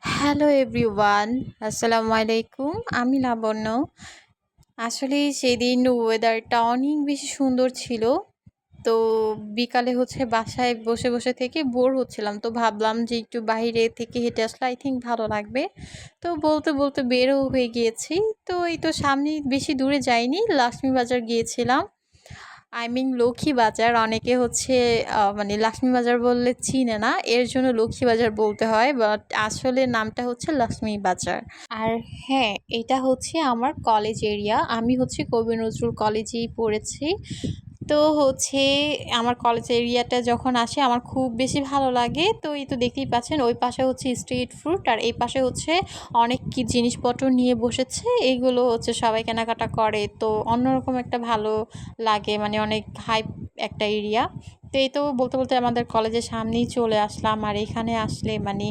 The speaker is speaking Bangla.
হ্যালো এভরিওয়ান, আসসালামু আলাইকুম। আমি লাবণ্য। আসলে সেদিন ওয়েদারটা অনেক বেশি সুন্দর ছিল। তো বিকালে বাসায় বসে বসে থেকে বোর হচ্ছিলাম, তো ভাবলাম যে একটু বাইরে থেকে হেঁটে আসলে আই থিঙ্ক ভালো লাগবে। তো বলতে বলতে বেরও হয়ে গিয়েছি। তো এই তো সামনে বেশি দূরে যাইনি, লাক্ষ্মী বাজার গিয়েছিলাম। লক্ষ্মী বাজার। অনেকে মানে লাক্ষ্মী বাজার বললে চিনে না, এর জন্য লক্ষ্মী বাজার বলতে হয়, বাট আসলে নামটা হচ্ছে লক্ষ্মী বাজার। আর হ্যাঁ, এটা আমার কলেজ এরিয়া। আমি কবি নজরুল কলেজেই পড়েছি। তো আমার কলেজ এরিয়াটা যখন আসে আমার খুব বেশি ভালো লাগে। তো এই তো দেখতেই পাচ্ছেন, ওই পাশে স্ট্রিট ফুড, আর এই পাশে অনেক কি জিনিসপত্র নিয়ে বসেছে। এইগুলো সবাই কেনাকাটা করে, তো অন্যরকম একটা ভালো লাগে, মানে অনেক হাইপ একটা এরিয়া। তো এই তো বলতে বলতে আমাদের কলেজের সামনেই চলে আসলাম, আর এখানে আসলে মানে